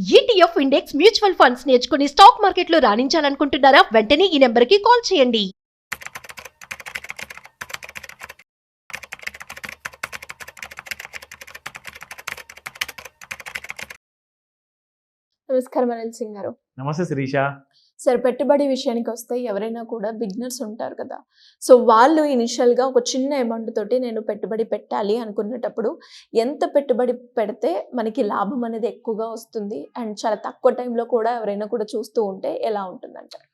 ETF index mutual funds నేర్చుకుని stock మార్కెట్లో రాణించాలనుకుంటున్నారా? వెంటనే ఈ నెంబర్కి కాల్ చేయండి. నమస్కారం అనిల్ సింగ్ గారు. నమస్తే శిరీష. సరే, పెట్టుబడి విషయానికి వస్తే ఎవరైనా కూడా బిగినర్స్ ఉంటారు కదా. సో వాళ్ళు ఇనిషియల్గా ఒక చిన్న అమౌంట్ తోటి నేను పెట్టుబడి పెట్టాలి అనుకునేటప్పుడు ఎంత పెట్టుబడి పెడితే మనకి లాభం అనేది ఎక్కువగా వస్తుంది అండ్ చాలా తక్కువ టైంలో కూడా ఎవరైనా కూడా చూస్తూ ఉంటే ఎలా ఉంటుందంటారు?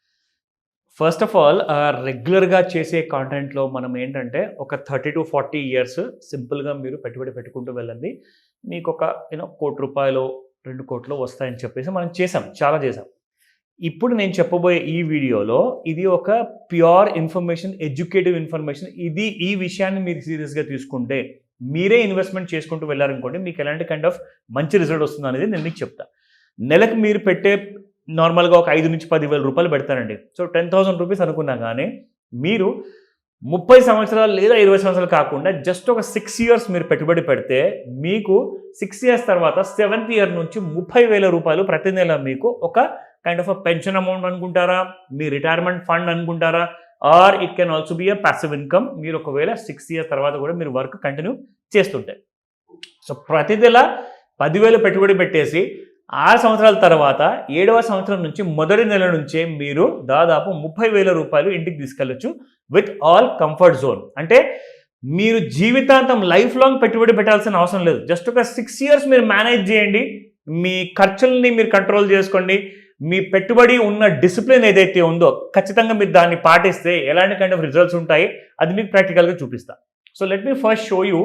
ఫస్ట్ ఆఫ్ ఆల్ రెగ్యులర్గా చేసే కాంటెంట్లో మనం ఏంటంటే ఒక 30 to 40 years సింపుల్గా మీరు పెట్టుబడి పెట్టుకుంటూ వెళ్ళండి. మీకు ఒక ₹1 కోటి 2 కోట్లు వస్తాయని చెప్పేసి మనం చాలా చేసాం. ఇప్పుడు నేను చెప్పబోయే ఈ వీడియోలో ఇది ఒక ప్యూర్ ఇన్ఫర్మేషన్, ఎడ్యుకేటివ్ ఇన్ఫర్మేషన్. ఈ విషయాన్ని మీరు సీరియస్గా తీసుకుంటే మీరే ఇన్వెస్ట్మెంట్ చేసుకుంటూ వెళ్ళారనుకోండి, మీకు ఎలాంటి కైండ్ ఆఫ్ మంచి రిజల్ట్ వస్తుంది అనేది నేను మీకు చెప్తా. నెలకు మీరు పెట్టే నార్మల్గా ఒక 5 నుంచి 10 వేల రూపాయలు పెడతారండి. సో 10,000 రూపీస్ అనుకున్నా కానీ మీరు 30 సంవత్సరాలు లేదా 20 సంవత్సరాలు కాకుండా జస్ట్ ఒక 6 years మీరు పెట్టుబడి పెడితే మీకు 6 years తర్వాత 7th year నుంచి 30,000 రూపాయలు ప్రతి నెల మీకు ఒక కైండ్ ఆఫ్ పెన్షన్ అమౌంట్ అనుకుంటారా, మీ రిటైర్మెంట్ ఫండ్ అనుకుంటారా, or it can also be a passive income. మీరు ఒకవేళ 6 years తర్వాత కూడా మీరు వర్క్ కంటిన్యూ చేస్తుంటే, సో ప్రతి నెల 10,000 పెట్టుబడి పెట్టేసి 6 సంవత్సరాల తర్వాత 7వ సంవత్సరం నుంచి మొదటి నెల నుంచే మీరు దాదాపు 30,000 రూపాయలు ఇంటికి తీసుకెళ్ళొచ్చు విత్ ఆల్ కంఫర్ట్ జోన్. అంటే మీరు జీవితాంతం లైఫ్ లాంగ్ పెట్టుబడి పెట్టాల్సిన అవసరం లేదు. జస్ట్ ఒక 6 years మీరు మేనేజ్ చేయండి, మీ ఖర్చుల్ని మీరు కంట్రోల్ చేసుకోండి. మీ పెట్టుబడి ఉన్న డిసిప్లిన్ ఏదైతే ఉందో ఖచ్చితంగా మీరు దాన్ని పాటిస్తే ఎలాంటి కైండ్ ఆఫ్ రిజల్ట్స్ ఉంటాయి అది మీకు ప్రాక్టికల్గా చూపిస్తా. So let me first show you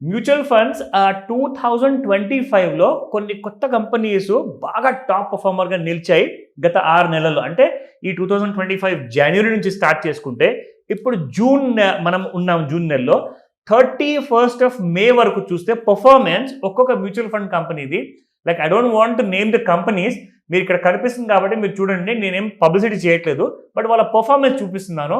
mutual funds. 2025లో కొన్ని కొత్త కంపెనీస్ బాగా టాప్ పర్ఫార్మర్గా నిలిచాయి గత 6 నెలల్లో. అంటే ఈ 2025 జనవరి నుంచి స్టార్ట్ చేసుకుంటే ఇప్పుడు మనం ఉన్నాం జూన్ నెలలో 31st May వరకు చూస్తే పర్ఫార్మెన్స్ ఒక్కొక్క మ్యూచువల్ ఫండ్ కంపెనీది, like I don't want to name the companies, మీరు ఇక్కడ కనిపిస్తుంది కాబట్టి మీరు చూడండి, నేనేం పబ్లిసిటీ చేయట్లేదు, బట్ వాళ్ళ పర్ఫార్మెన్స్ చూపిస్తున్నాను.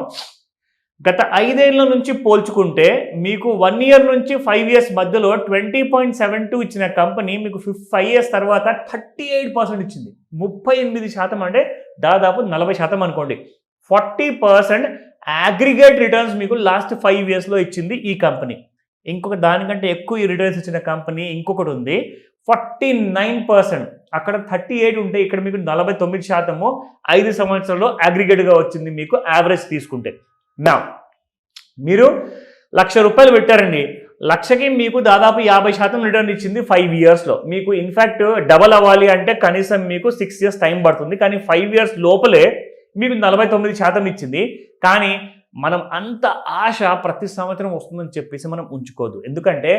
గత 5 ఏళ్ల నుంచి పోల్చుకుంటే మీకు 1 year నుంచి 5 years మధ్యలో 20.72 ఇచ్చిన కంపెనీ మీకు 5 years తర్వాత 38% ఇచ్చింది. 38% అంటే దాదాపు 40% అనుకోండి. 40% అగ్రిగేట్ రిటర్న్స్ మీకు లాస్ట్ 5 yearsలో ఇచ్చింది ఈ కంపెనీ. ఇంకొక దానికంటే ఎక్కువ ఈ రిటర్న్స్ ఇచ్చిన కంపెనీ ఇంకొకటి ఉంది, 49%. అక్కడ 38 ఉంటే ఇక్కడ మీకు 49% 5 సంవత్సరాల్లో అగ్రిగేట్గా వచ్చింది మీకు యావరేజ్ తీసుకుంటే. నా మీరు ₹1,00,000 పెట్టారండి, లక్షకి మీకు దాదాపు 50% రిటర్న్ ఇచ్చింది 5 yearsలో. మీకు ఇన్ఫ్యాక్ట్ డబల్ అవ్వాలి అంటే కనీసం మీకు 6 years టైం పడుతుంది, కానీ 5 years లోపలే మీకు 49% ఇచ్చింది. కానీ మనం అంత ఆశ ప్రతి సంవత్సరం వస్తుందని చెప్పేసి మనం ఉంచుకోదు. ఎందుకంటే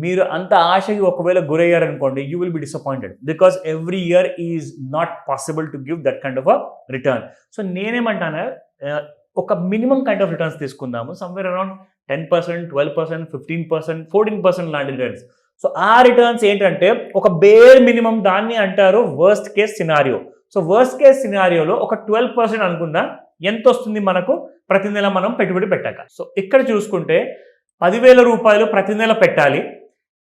మీరు అంత ఆశకి ఒకవేళ గురయ్యారనుకోండి, you will be disappointed because every year is not possible to give that kind of a return. So నేనేమంటాను, ఒక మినిమం కైండ్ ఆఫ్ రిటర్న్స్ తీసుకుందాము, సమ్వేర్ అరౌండ్ 10%, 12%, 15%, 14% లాంటి రిటర్న్స్. సో ఆ రిటర్న్స్ ఏంటంటే ఒక బేర్ మినిమం, దాన్ని అంటారు worst case scenario. So worst case సినారియోలో ఒక 12% అనుకుందాం, ఎంత వస్తుంది మనకు ప్రతి నెల మనం పెట్టుబడి పెట్టాక. సో ఇక్కడ చూసుకుంటే 10,000 రూపాయలు ప్రతి నెల పెట్టాలి,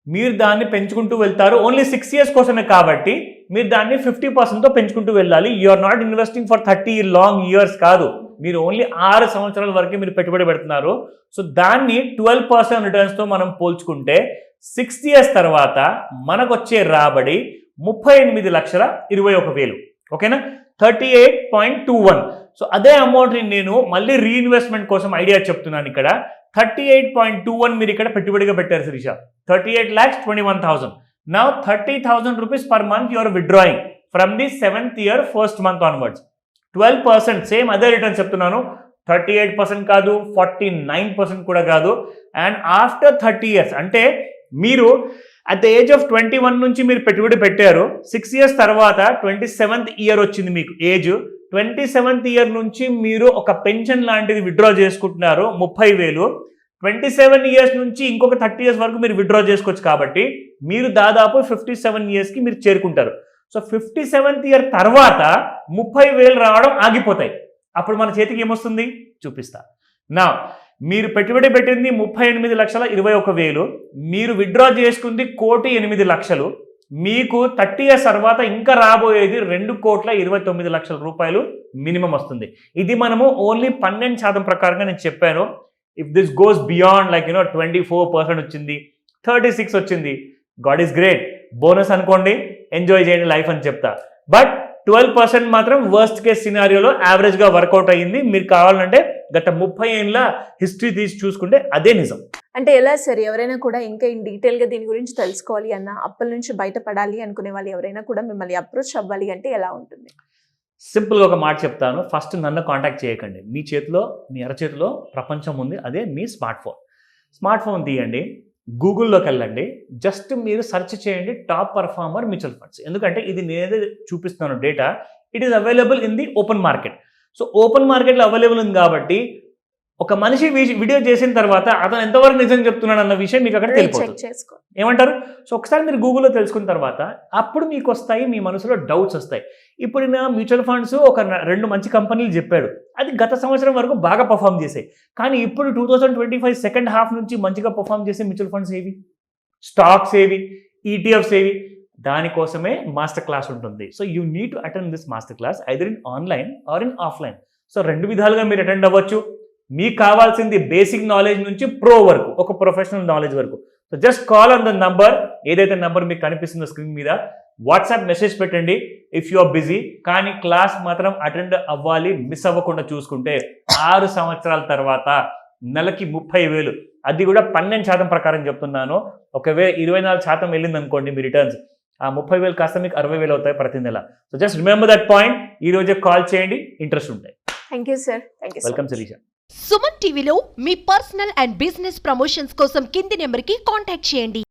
మీరు దాన్ని పెంచుకుంటూ వెళ్తారు. ఓన్లీ 6 years కోసమే కాబట్టి మీరు దాన్ని 50%తో పెంచుకుంటూ వెళ్ళాలి. You are not investing for 30 long years కాదు, మీరు ఓన్లీ 6 సంవత్సరాల వరకు మీరు పెట్టుబడి పెడుతున్నారు. సో దాన్ని 12% రిటర్న్స్తో మనం పోల్చుకుంటే 6 years తర్వాత మనకు వచ్చే రాబడి 38,21,000. ఓకేనా, 38.21. సో అదే అమౌంట్ని నేను మళ్ళీ రీఇన్వెస్ట్మెంట్ కోసం ఐడియా చెప్తున్నాను. ఇక్కడ 38.21 మీరు ఇక్కడ పెట్టుబడిగా పెట్టారు Sirisha. 38,21,000. Now 30,000 rupees per month you are withdrawing from the 7th year 1st month onwards. 12% same అదే రిటర్న్ చెప్తున్నాను. 38% కాదు, 49% కూడా కాదు. అండ్ ఆఫ్టర్ 30 years అంటే మీరు అట్ ద ఏజ్ ఆఫ్ 21 నుంచి మీరు పెట్టుబడి పెట్టారు, 6 years తర్వాత 27th year వచ్చింది మీకు ఏజ్. 27th year నుంచి మీరు ఒక పెన్షన్ లాంటిది విత్డ్రా చేసుకుంటున్నారు 30,000. 27 years నుంచి ఇంకొక 30 years వరకు మీరు విత్డ్రా చేసుకోవచ్చు. కాబట్టి మీరు దాదాపు 57 yearsకి మీరు చేరుకుంటారు. సో 57th year తర్వాత 30,000 రావడం ఆగిపోతాయి. అప్పుడు మన చేతికి ఏమొస్తుంది చూపిస్తా. నా మీరు పెట్టుబడి పెట్టింది 38,21,000, మీరు విత్డ్రా చేసుకుంది 1,08,00,000, మీకు 30 years తర్వాత ఇంకా రాబోయేది 2,29,00,000 రూపాయలు మినిమం వస్తుంది. ఇది మనము ఓన్లీ 12% ప్రకారంగా నేను చెప్పాను. ఇఫ్ దిస్ గోస్ బియాండ్ 24% వచ్చింది, 36 వచ్చింది, గాడ్ ఈస్ గ్రేట్, బోనస్ అనుకోండి, ఎంజాయ్ చేయండి లైఫ్ అని చెప్తా. బట్ 12% మాత్రం వర్స్ట్ కేస్ సినారియోలో యావరేజ్గా వర్కౌట్ అయ్యింది. మీరు కావాలంటే గత 30 ఏళ్ళ హిస్టరీ తీసి చూసుకుంటే అదే నిజం. అంటే ఎలా సార్, ఎవరైనా కూడా ఇంకా ఇన్ డీటెయిల్గా దీని గురించి తెలుసుకోవాలి అన్న, అప్పుల నుంచి బయటపడాలి అనుకునే వాళ్ళు ఎవరైనా కూడా మిమ్మల్ని అప్రోచ్ అవ్వాలి అంటే ఎలా ఉంటుంది? సింపుల్గా ఒక మాట చెప్తాను. ఫస్ట్ నన్ను కాంటాక్ట్ చేయకండి. మీ చేతిలో, మీ అరచేతిలో ప్రపంచం ఉంది, అదే మీ స్మార్ట్ ఫోన్ తీయండి, గూగుల్లోకి వెళ్ళండి, జస్ట్ మీరు సెర్చ్ చేయండి టాప్ పర్ఫార్మర్ మ్యూచువల్ ఫండ్స్. ఎందుకంటే ఇది నేనే చూపిస్తున్నాను data, it is available in the open market. So open మార్కెట్లో అవైలబుల్ ఉంది కాబట్టి ఒక మనిషి వీడియో చేసిన తర్వాత అతను ఎంతవరకు నిజం చెప్తున్నాడు అన్న విషయం మీకు అక్కడ తెలిపోతుంది. ఏమంటారు? సో ఒకసారి మీరు గూగుల్లో తెలుసుకున్న తర్వాత అప్పుడు మీకు వస్తాయి, మీ మనసులో డౌట్స్ వస్తాయి. ఇప్పుడు నా మ్యూచువల్ ఫండ్స్ ఒక 2 మంచి కంపెనీలు చెప్పాడు, అది గత సంవత్సరం వరకు బాగా పర్ఫామ్ చేసాయి. కానీ ఇప్పుడు 2025 సెకండ్ హాఫ్ నుంచి మంచిగా పర్ఫామ్ చేసే మ్యూచువల్ ఫండ్స్ ఏవి, స్టాక్స్ ఏవి, ఈటీఎఫ్స్ ఏవి? దానికోసమే మాస్టర్ క్లాస్ ఉంటుంది. So you need to attend this master class either in online or in offline. So 2 విధాలుగా మీరు అటెండ్ అవ్వచ్చు. మీకు కావాల్సింది బేసిక్ నాలెడ్జ్ నుంచి ప్రో వరకు, ఒక ప్రొఫెషనల్ నాలెడ్జ్ వరకు. So just call on the number, ఏదైతే నంబర్ మీకు కనిపిస్తుందో స్క్రీన్ మీద, వాట్సాప్ మెసేజ్ పెట్టండి ఇఫ్ యు ఆర్ బిజీ. కానీ క్లాస్ మాత్రం అటెండ్ అవ్వాలి, మిస్ అవ్వకుండా చూసుకుంటే 6 సంవత్సరాల తర్వాత నెలకి 30,000, అది కూడా 12% ప్రకారం చెప్తున్నాను. ఒకవేళ 24% వెళ్ళింది అనుకోండి మీ రిటర్న్స్, ఆ 30,000 కాస్త మీకు 60,000 అవుతాయి ప్రతి నెల. So just remember that point. ఈ రోజే కాల్ చేయండి, ఇంట్రెస్ట్ ఉంటాయి. Thank you sir. Welcome Shirisha. Suman టీవీలో మీ పర్సనల్ అండ్ బిజినెస్ ప్రమోషన్స్ కోసం కింది నెంబర్కి కాంటాక్ట్ చేయండి.